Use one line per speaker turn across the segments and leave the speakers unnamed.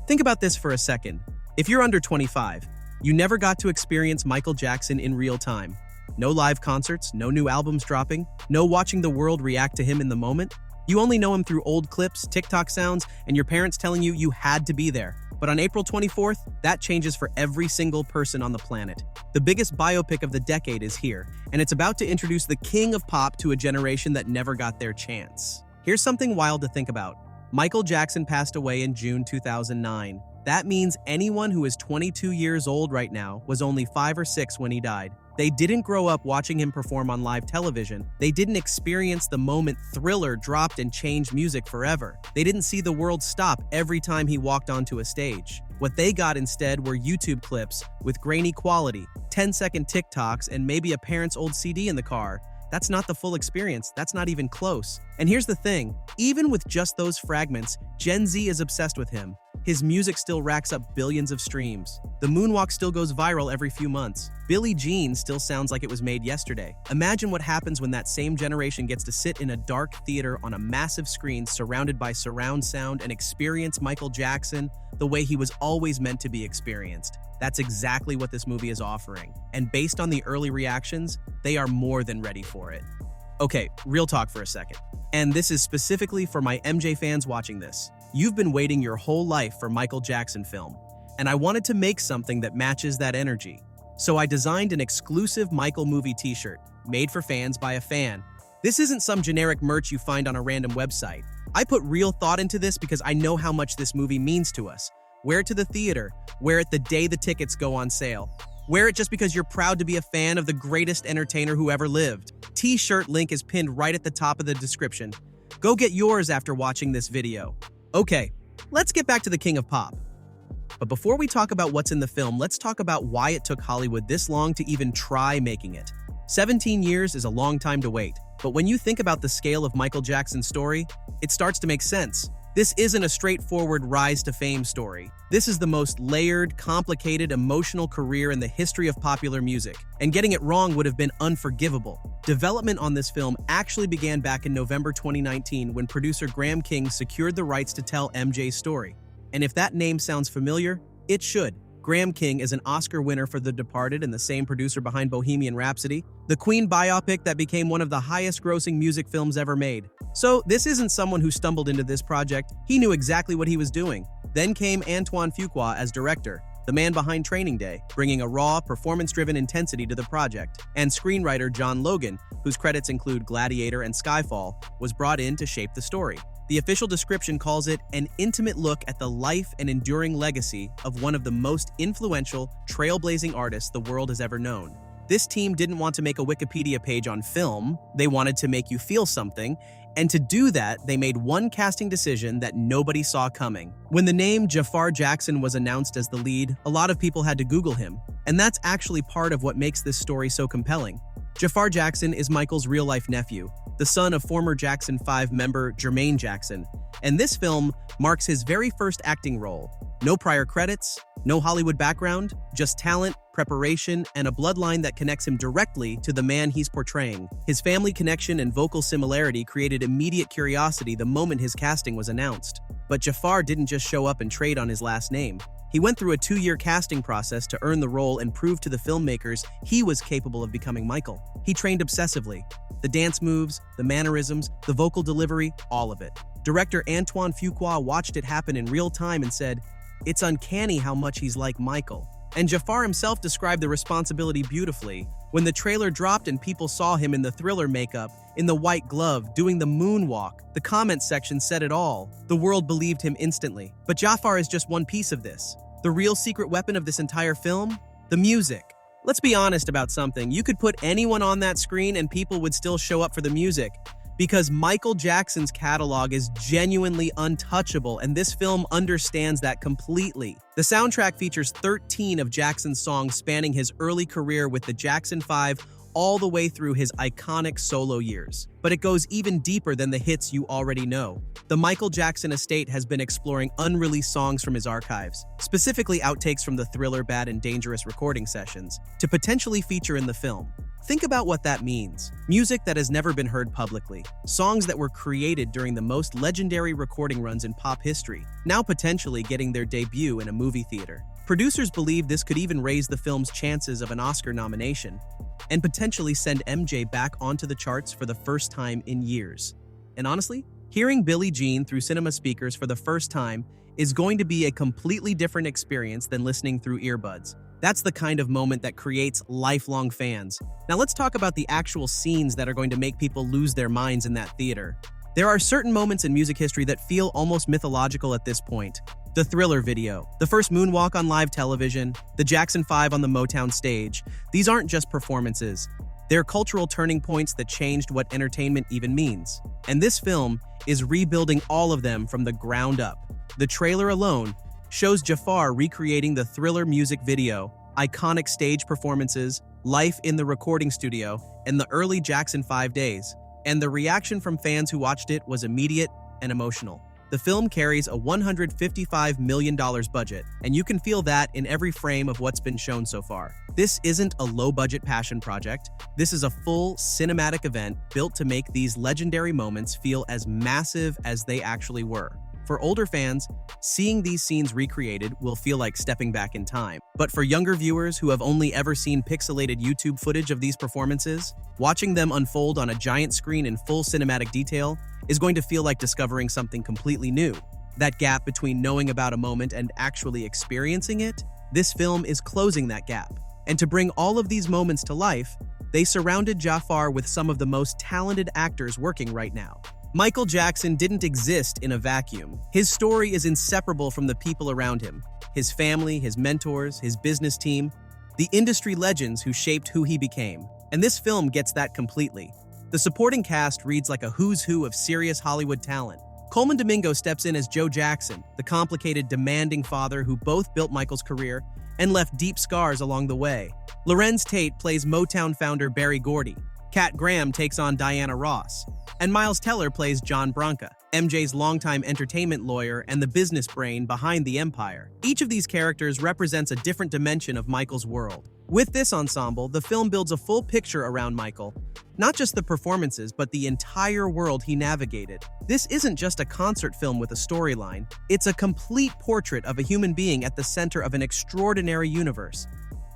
Think about this for a second. If you're under 25, you never got to experience Michael Jackson in real time. No live concerts, no new albums dropping, no watching the world react to him in the moment. You only know him through old clips, TikTok sounds, and your parents telling you you had to be there. But on April 24th, that changes for every single person on the planet. The biggest biopic of the decade is here, and it's about to introduce the king of pop to a generation that never got their chance. Here's something wild to think about. Michael Jackson passed away in June 2009. That means anyone who is 22 years old right now was only 5 or 6 when he died. They didn't grow up watching him perform on live television. They didn't experience the moment Thriller dropped and changed music forever. They didn't see the world stop every time he walked onto a stage. What they got instead were YouTube clips with grainy quality, 10-second TikToks, and maybe a parent's old CD in the car. That's not the full experience. That's not even close. And here's the thing, even with just those fragments, Gen Z is obsessed with him. His music still racks up billions of streams. The moonwalk still goes viral every few months. Billie Jean still sounds like it was made yesterday. Imagine what happens when that same generation gets to sit in a dark theater on a massive screen surrounded by surround sound and experience Michael Jackson the way he was always meant to be experienced. That's exactly what this movie is offering. And based on the early reactions, they are more than ready for it. Okay, real talk for a second. And this is specifically for my MJ fans watching this. You've been waiting your whole life for Michael Jackson film, and I wanted to make something that matches that energy. So I designed an exclusive Michael movie t-shirt, made for fans by a fan. This isn't some generic merch you find on a random website. I put real thought into this because I know how much this movie means to us. Wear it to the theater, wear it the day the tickets go on sale. Wear it just because you're proud to be a fan of the greatest entertainer who ever lived. T-shirt link is pinned right at the top of the description. Go get yours after watching this video. Okay, let's get back to the king of pop. But before we talk about what's in the film, let's talk about why it took Hollywood this long to even try making it. 17 years is a long time to wait, but when you think about the scale of Michael Jackson's story, it starts to make sense. This isn't a straightforward rise to fame story. This is the most layered, complicated, emotional career in the history of popular music, and getting it wrong would have been unforgivable. Development on this film actually began back in November 2019 when producer Graham King secured the rights to tell MJ's story. And if that name sounds familiar, it should. Graham King is an Oscar winner for The Departed and the same producer behind Bohemian Rhapsody, the Queen biopic that became one of the highest-grossing music films ever made. So this isn't someone who stumbled into this project. He knew exactly what he was doing. Then came Antoine Fuqua as director, the man behind Training Day, bringing a raw, performance-driven intensity to the project. And screenwriter John Logan, whose credits include Gladiator and Skyfall, was brought in to shape the story. The official description calls it an intimate look at the life and enduring legacy of one of the most influential, trailblazing artists the world has ever known. This team didn't want to make a Wikipedia page on film, they wanted to make you feel something, and to do that, they made one casting decision that nobody saw coming. When the name Jaafar Jackson was announced as the lead, a lot of people had to Google him, and that's actually part of what makes this story so compelling. Jaafar Jackson is Michael's real-life nephew, the son of former Jackson 5 member Jermaine Jackson, and this film marks his very first acting role. No prior credits, no Hollywood background, just talent, preparation, and a bloodline that connects him directly to the man he's portraying. His family connection and vocal similarity created immediate curiosity the moment his casting was announced. But Jaafar didn't just show up and trade on his last name. He went through a 2-year casting process to earn the role and prove to the filmmakers he was capable of becoming Michael. He trained obsessively. The dance moves, the mannerisms, the vocal delivery, all of it. Director Antoine Fuqua watched it happen in real time and said, "It's uncanny how much he's like Michael." And Jaafar himself described the responsibility beautifully. When the trailer dropped and people saw him in the Thriller makeup, in the white glove, doing the moonwalk, the comments section said it all. The world believed him instantly. But Jaafar is just one piece of this. The real secret weapon of this entire film? The music. Let's be honest about something. You could put anyone on that screen and people would still show up for the music. Because Michael Jackson's catalog is genuinely untouchable, and this film understands that completely. The soundtrack features 13 of Jackson's songs spanning his early career with the Jackson 5 all the way through his iconic solo years. But it goes even deeper than the hits you already know. The Michael Jackson estate has been exploring unreleased songs from his archives, specifically outtakes from the Thriller Bad and Dangerous recording sessions, to potentially feature in the film. Think about what that means. Music that has never been heard publicly. Songs that were created during the most legendary recording runs in pop history, now potentially getting their debut in a movie theater. Producers believe this could even raise the film's chances of an Oscar nomination, and potentially send MJ back onto the charts for the first time in years. And honestly, hearing Billie Jean through cinema speakers for the first time is going to be a completely different experience than listening through earbuds. That's the kind of moment that creates lifelong fans. Now let's talk about the actual scenes that are going to make people lose their minds in that theater. There are certain moments in music history that feel almost mythological at this point. The Thriller video, the first moonwalk on live television, the Jackson 5 on the Motown stage. These aren't just performances. They're cultural turning points that changed what entertainment even means. And this film is rebuilding all of them from the ground up. The trailer alone shows Jaafar recreating the Thriller music video, iconic stage performances, life in the recording studio, and the early Jackson 5 days. And the reaction from fans who watched it was immediate and emotional. The film carries a $155 million budget, and you can feel that in every frame of what's been shown so far. This isn't a low-budget passion project. This is a full cinematic event built to make these legendary moments feel as massive as they actually were. For older fans, seeing these scenes recreated will feel like stepping back in time. But for younger viewers who have only ever seen pixelated YouTube footage of these performances, watching them unfold on a giant screen in full cinematic detail is going to feel like discovering something completely new. That gap between knowing about a moment and actually experiencing it, this film is closing that gap. And to bring all of these moments to life, they surrounded Jaafar with some of the most talented actors working right now. Michael Jackson didn't exist in a vacuum. His story is inseparable from the people around him. His family, his mentors, his business team, the industry legends who shaped who he became. And this film gets that completely. The supporting cast reads like a who's who of serious Hollywood talent. Coleman Domingo steps in as Joe Jackson, the complicated, demanding father who both built Michael's career and left deep scars along the way. Lorenz Tate plays Motown founder Berry Gordy. Kat Graham takes on Diana Ross. And Miles Teller plays John Branca, MJ's longtime entertainment lawyer and the business brain behind the empire. Each of these characters represents a different dimension of Michael's world. With this ensemble, the film builds a full picture around Michael, not just the performances, but the entire world he navigated. This isn't just a concert film with a storyline, it's a complete portrait of a human being at the center of an extraordinary universe.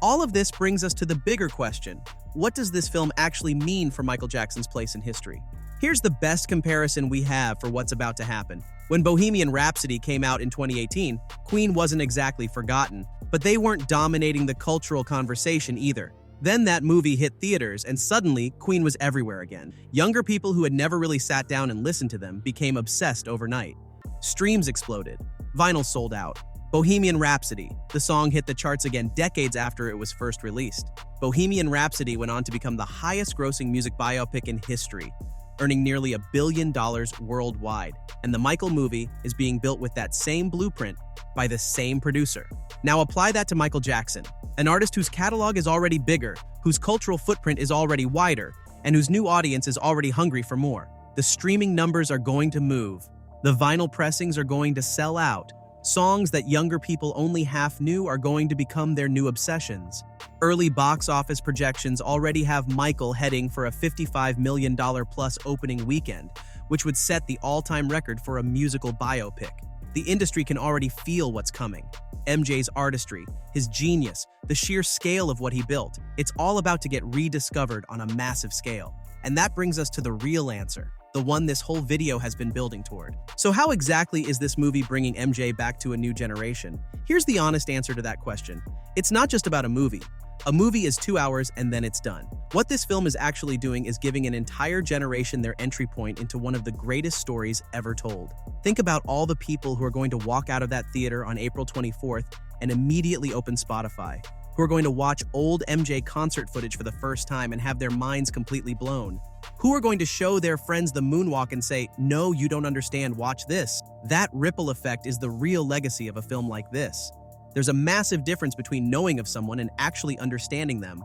All of this brings us to the bigger question: what does this film actually mean for Michael Jackson's place in history? Here's the best comparison we have for what's about to happen. When Bohemian Rhapsody came out in 2018, Queen wasn't exactly forgotten, but they weren't dominating the cultural conversation either. Then that movie hit theaters, and suddenly Queen was everywhere again. Younger people who had never really sat down and listened to them became obsessed overnight. Streams exploded. Vinyl sold out. Bohemian Rhapsody. The song hit the charts again decades after it was first released. Bohemian Rhapsody went on to become the highest-grossing music biopic in history, earning nearly $1 billion worldwide. And the Michael movie is being built with that same blueprint by the same producer. Now apply that to Michael Jackson, an artist whose catalog is already bigger, whose cultural footprint is already wider, and whose new audience is already hungry for more. The streaming numbers are going to move. The vinyl pressings are going to sell out. Songs that younger people only half knew are going to become their new obsessions. Early box office projections already have Michael heading for a $55 million plus opening weekend, which would set the all-time record for a musical biopic. The industry can already feel what's coming. MJ's artistry, his genius, the sheer scale of what he built. It's all about to get rediscovered on a massive scale. And that brings us to the real answer, the one this whole video has been building toward. So how exactly is this movie bringing MJ back to a new generation? Here's the honest answer to that question. It's not just about a movie. A movie is 2 hours and then it's done. What this film is actually doing is giving an entire generation their entry point into one of the greatest stories ever told. Think about all the people who are going to walk out of that theater on April 24th and immediately open Spotify, who are going to watch old MJ concert footage for the first time and have their minds completely blown, who are going to show their friends the moonwalk and say, "No, you don't understand, watch this." That ripple effect is the real legacy of a film like this. There's a massive difference between knowing of someone and actually understanding them.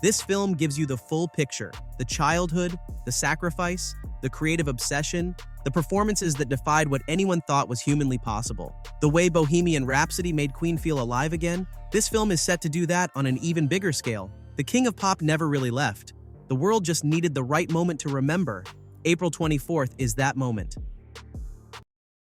This film gives you the full picture: the childhood, the sacrifice, the creative obsession, the performances that defied what anyone thought was humanly possible. The way Bohemian Rhapsody made Queen feel alive again, this film is set to do that on an even bigger scale. The king of pop never really left. The world just needed the right moment to remember. April 24th is that moment.